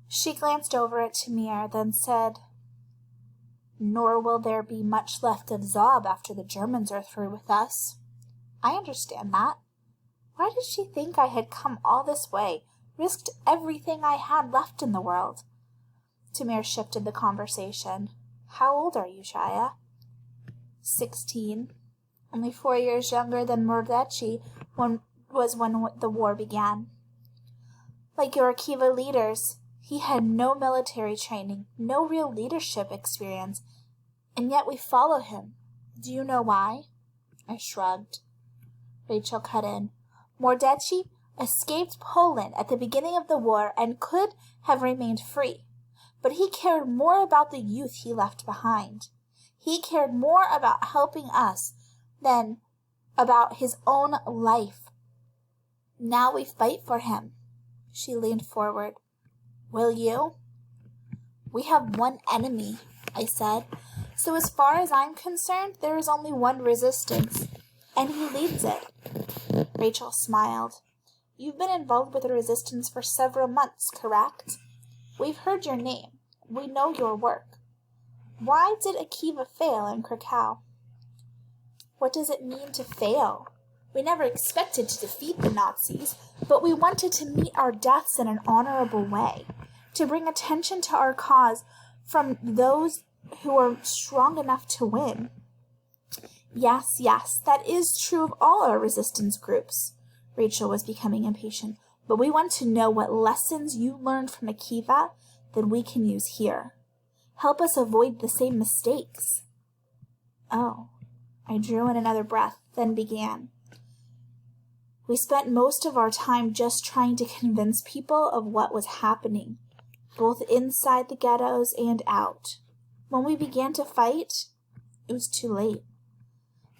She glanced over at Tamir, then said, "Nor will there be much left of Zob after the Germans are through with us." "I understand that. Why did she think I had come all this way, risked everything I had left in the world?" Tamir shifted the conversation. "How old are you, Shaya?" 16. Only 4 years younger than Mordecai when the war began. Like your Akiva leaders, he had no military training, no real leadership experience, and yet we follow him. Do you know why?" I shrugged. Rachel cut in. "Mordecai escaped Poland at the beginning of the war and could have remained free, but he cared more about the youth he left behind. He cared more about helping us than about his own life. Now we fight for him." She leaned forward. "Will you?" "We have one enemy," I said. "So as far as I'm concerned, there is only one resistance, and he leads it." Rachel smiled. "You've been involved with the resistance for several months, correct? We've heard your name. We know your work. Why did Akiva fail in Krakow?" "What does it mean to fail? We never expected to defeat the Nazis, but we wanted to meet our deaths in an honorable way, to bring attention to our cause from those who are strong enough to win." Yes, that is true of all our resistance groups." Rachel was becoming impatient. "But we want to know what lessons you learned from Akiva that we can use here. Help us avoid the same mistakes." "Oh." I drew in another breath, then began. "We spent most of our time just trying to convince people of what was happening, both inside the ghettos and out. When we began to fight, it was too late."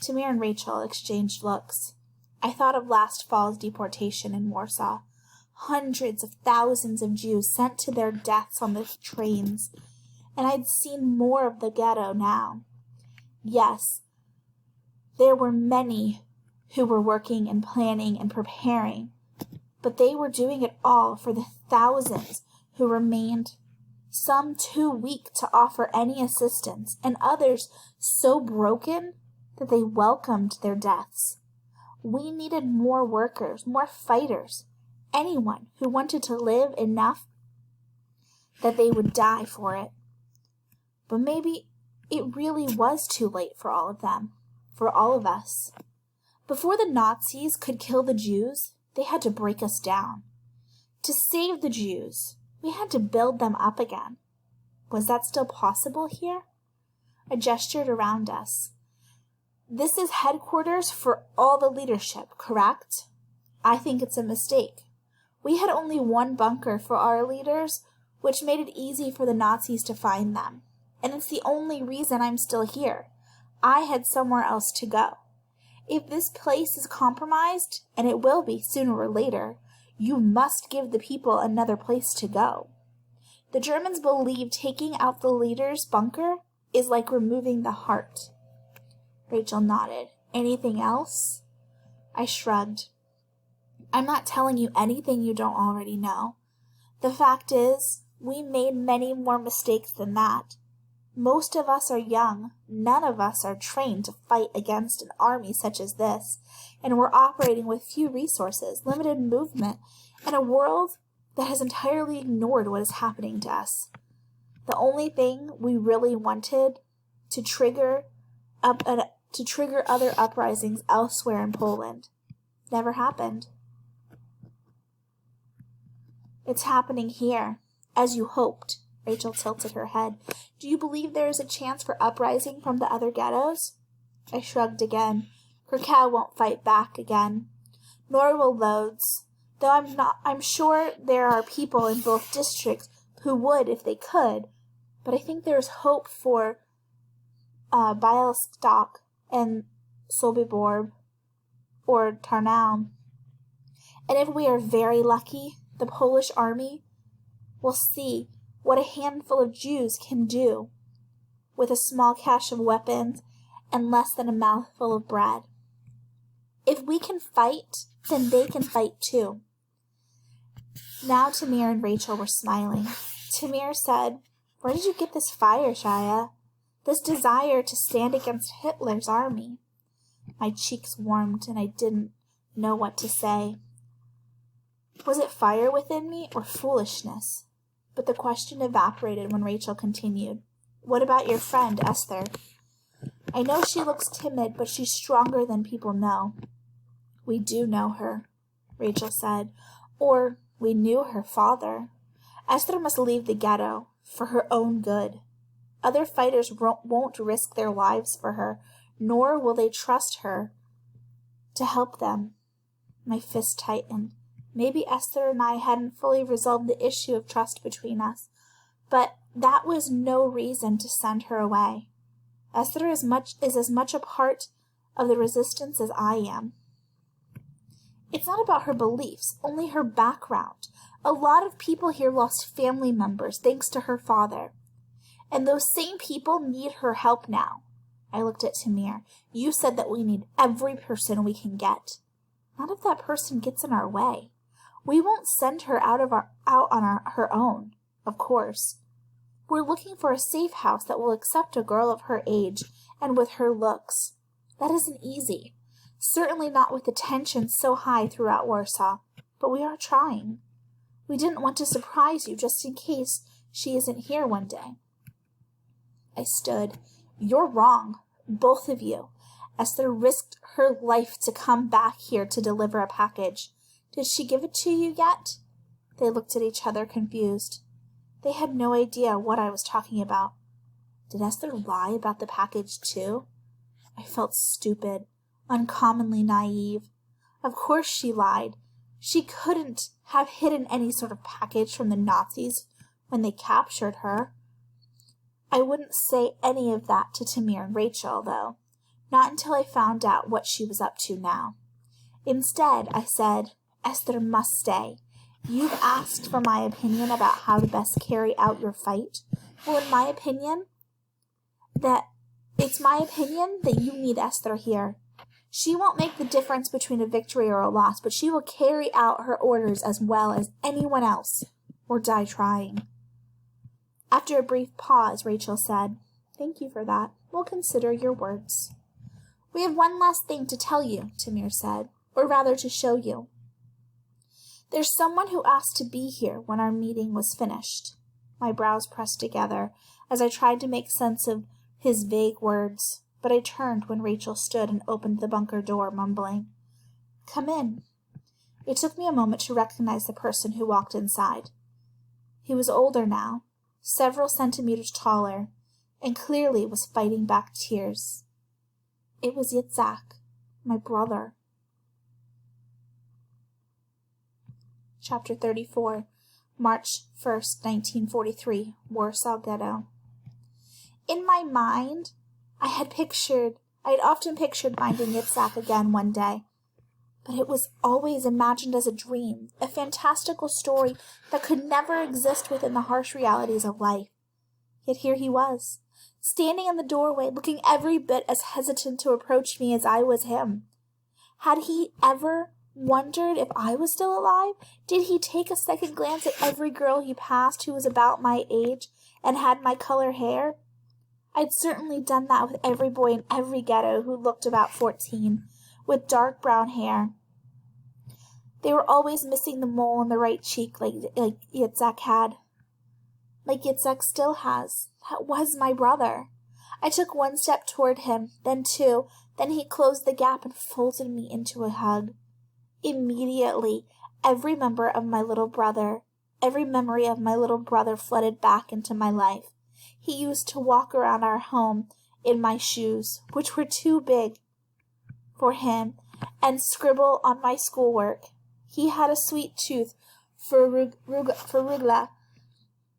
Tamir and Rachel exchanged looks. I thought of last fall's deportation in Warsaw. Hundreds of thousands of Jews sent to their deaths on the trains, and I'd seen more of the ghetto now. Yes, there were many who were working and planning and preparing, but they were doing it all for the thousands who remained, some too weak to offer any assistance, and others so broken that they welcomed their deaths. We needed more workers, more fighters, anyone who wanted to live enough that they would die for it. But maybe it really was too late for all of them, for all of us. Before the Nazis could kill the Jews, they had to break us down. To save the Jews, we had to build them up again. Was that still possible here? I gestured around us. "This is headquarters for all the leadership, correct?" "I think it's a mistake. We had only one bunker for our leaders, which made it easy for the Nazis to find them. And it's the only reason I'm still here. I had somewhere else to go. If this place is compromised, and it will be sooner or later, you must give the people another place to go. The Germans believe taking out the leader's bunker is like removing the heart." Rachel nodded. "Anything else?" I shrugged. "I'm not telling you anything you don't already know. The fact is, we made many more mistakes than that. Most of us are young. None of us are trained to fight against an army such as this, and we're operating with few resources, limited movement, and a world that has entirely ignored what is happening to us. The only thing we really wanted to trigger other uprisings elsewhere in Poland never happened. It's happening here, as you hoped." Rachel tilted her head. "Do you believe there is a chance for uprising from the other ghettos?" I shrugged again. "Krakow won't fight back again. Nor will Lodz. Though I'm sure there are people in both districts who would if they could, but I think there is hope for Bialystok and Sobibor or Tarnow. And if we are very lucky, the Polish army will see what a handful of Jews can do with a small cache of weapons and less than a mouthful of bread. If we can fight, then they can fight too." Now Tamir and Rachel were smiling. Tamir said, "Where did you get this fire, Shia? This desire to stand against Hitler's army?" My cheeks warmed and I didn't know what to say. Was it fire within me or foolishness? But the question evaporated when Rachel continued. "What about your friend, Esther? I know she looks timid, but she's stronger than people know." "We do know her," Rachel said. "Or we knew her father. Esther must leave the ghetto for her own good. Other fighters won't risk their lives for her, nor will they trust her to help them." My fist tightened. Maybe Esther and I hadn't fully resolved the issue of trust between us, but that was no reason to send her away. Esther is as much a part of the resistance as I am. It's not about her beliefs, only her background. A lot of people here lost family members thanks to her father. And those same people need her help now. I looked at Tamir. "You said that we need every person we can get. Not if that person gets in our way. We won't send her out on her own, of course. We're looking for a safe house that will accept a girl of her age and with her looks. That isn't easy. Certainly not with the tension so high throughout Warsaw, but we are trying. We didn't want to surprise you just in case she isn't here one day." I stood. "You're wrong, both of you. Esther risked her life to come back here to deliver a package. Did she give it to you yet?" They looked at each other confused. They had no idea what I was talking about. Did Esther lie about the package too? I felt stupid, uncommonly naive. Of course she lied. She couldn't have hidden any sort of package from the Nazis when they captured her. I wouldn't say any of that to Tamir and Rachel, though, not until I found out what she was up to now. Instead, I said, "Esther must stay. You've asked for my opinion about how to best carry out your fight. Well, it's my opinion that you need Esther here. She won't make the difference between a victory or a loss, but she will carry out her orders as well as anyone else, or die trying." After a brief pause, Rachel said, "Thank you for that. We'll consider your words." "We have one last thing to tell you," Tamir said, "or rather to show you. There's someone who asked to be here when our meeting was finished." My brows pressed together as I tried to make sense of his vague words, but I turned when Rachel stood and opened the bunker door, mumbling, "Come in." It took me a moment to recognize the person who walked inside. He was older now, several centimeters taller, and clearly was fighting back tears. It was Yitzhak, my brother. Chapter 34, March 1st, 1943, Warsaw Ghetto. In my mind, I had often pictured finding Yitzhak again one day, but it was always imagined as a dream, a fantastical story that could never exist within the harsh realities of life. Yet here he was, standing in the doorway, looking every bit as hesitant to approach me as I was him. Had he ever wondered if I was still alive? Did he take a second glance at every girl he passed who was about my age and had my color hair? I'd certainly done that with every boy in every ghetto who looked about 14, with dark brown hair. They were always missing the mole on the right cheek like Yitzhak had. Like Yitzhak still has. That was my brother. I took one step toward him, then two, then he closed the gap and folded me into a hug. Immediately, every memory of my little brother flooded back into my life. He used to walk around our home in my shoes, which were too big for him, and scribble on my schoolwork. He had a sweet tooth for arugula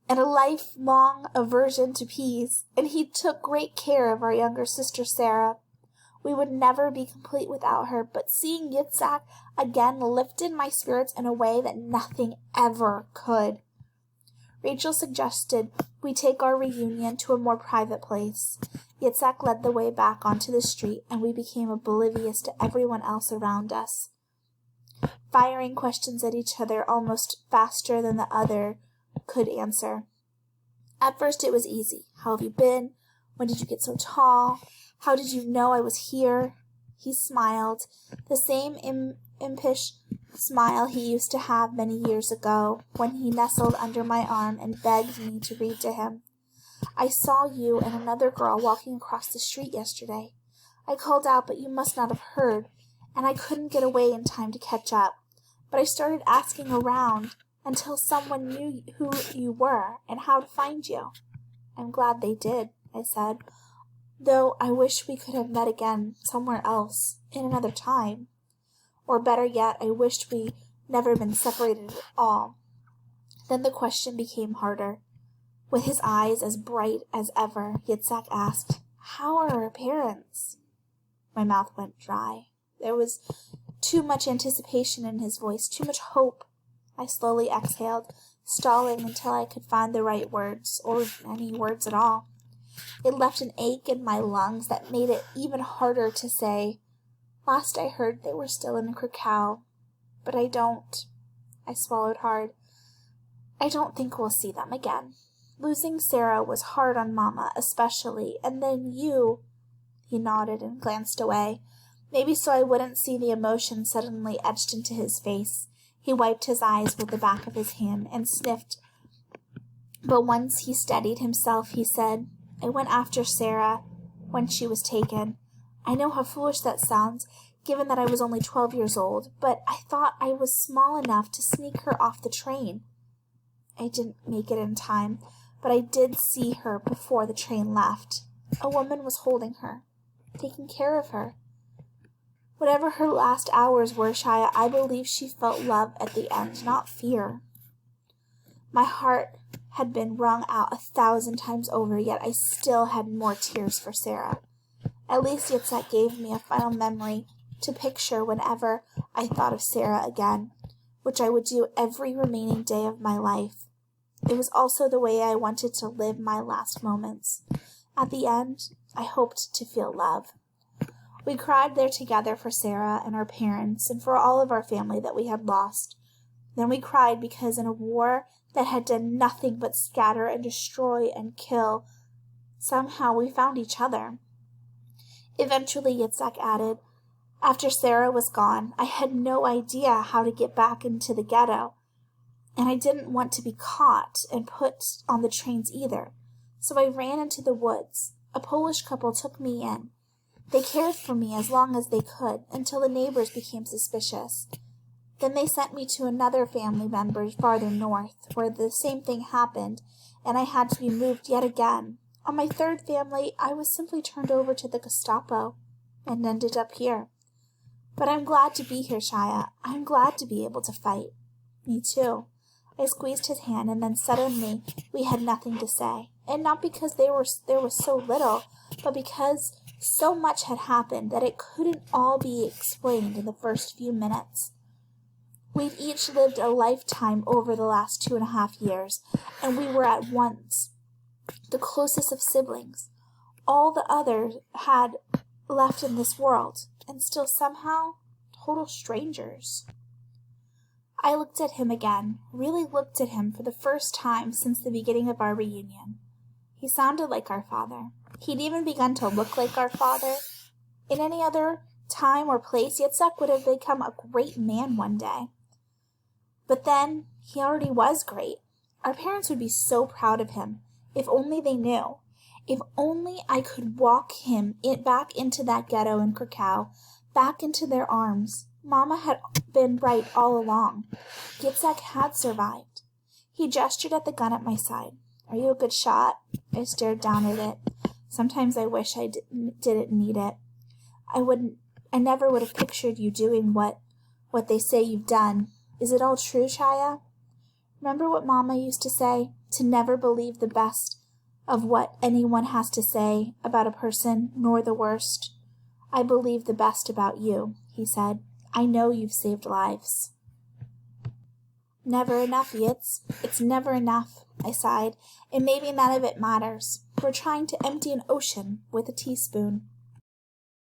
and a lifelong aversion to peas, and he took great care of our younger sister Sarah. We would never be complete without her, but seeing Yitzhak again lifted my spirits in a way that nothing ever could. Rachel suggested we take our reunion to a more private place. Yitzhak led the way back onto the street, and we became oblivious to everyone else around us, firing questions at each other almost faster than the other could answer. At first it was easy. How have you been? When did you get so tall? How did you know I was here? He smiled, the same impish smile he used to have many years ago when he nestled under my arm and begged me to read to him. I saw you and another girl walking across the street yesterday. I called out, but you must not have heard, and I couldn't get away in time to catch up. But I started asking around until someone knew who you were and how to find you. I'm glad they did, I said, though I wish we could have met again somewhere else, in another time. Or better yet, I wished we'd never been separated at all. Then the question became harder. With his eyes as bright as ever, Yitzhak asked, "How are our parents?" My mouth went dry. There was too much anticipation in his voice, too much hope. I slowly exhaled, stalling until I could find the right words, or any words at all. It left an ache in my lungs that made it even harder to say, "Last I heard they were still in Krakow, but I swallowed hard. I don't think we'll see them again. Losing Sarah was hard on Mama, especially, and then you." He nodded and glanced away, maybe so I wouldn't see the emotion suddenly etched into his face. He wiped his eyes with the back of his hand and sniffed. But once he steadied himself, he said, "I went after Sarah when she was taken. I know how foolish that sounds, given that I was only 12 years old, but I thought I was small enough to sneak her off the train. I didn't make it in time, but I did see her before the train left. A woman was holding her, taking care of her. Whatever her last hours were, Shia, I believe she felt love at the end, not fear." My heart had been wrung out 1,000 times over, yet I still had more tears for Sarah. At least Yitzhak gave me a final memory to picture whenever I thought of Sarah again, which I would do every remaining day of my life. It was also the way I wanted to live my last moments. At the end, I hoped to feel love. We cried there together for Sarah and our parents and for all of our family that we had lost. Then we cried because in a war that had done nothing but scatter and destroy and kill, somehow we found each other. Eventually, Yitzhak added, "After Sarah was gone, I had no idea how to get back into the ghetto, and I didn't want to be caught and put on the trains either, so I ran into the woods. A Polish couple took me in. They cared for me as long as they could, until the neighbors became suspicious. Then they sent me to another family member farther north, where the same thing happened, and I had to be moved yet again. On my third family, I was simply turned over to the Gestapo and ended up here. But I'm glad to be here, Shia. I'm glad to be able to fight." "Me too." I squeezed his hand, and then suddenly we had nothing to say. And not because there was so little, but because so much had happened that it couldn't all be explained in the first few minutes. We'd each lived a lifetime over the last 2.5 years, and we were at once the closest of siblings. All the others had left in this world, and still somehow total strangers. I looked at him again, really looked at him for the first time since the beginning of our reunion. He sounded like our father. He'd even begun to look like our father. In any other time or place, Yitzhak would have become a great man one day. But then, he already was great. Our parents would be so proud of him, if only they knew. If only I could walk him back into that ghetto in Krakow, back into their arms. Mama had been right all along. Yitzhak had survived. He gestured at the gun at my side. "Are you a good shot?" I stared down at it. Sometimes I wish I didn't need it. I never would have pictured you doing what they say you've done. Is it all true, Shia? Remember what Mama used to say? To never believe the best of what anyone has to say about a person, nor the worst. I believe the best about you," he said. "I know you've saved lives." "Never enough, Yitz. It's never enough," I sighed, "and maybe none of it matters. We're trying to empty an ocean with a teaspoon."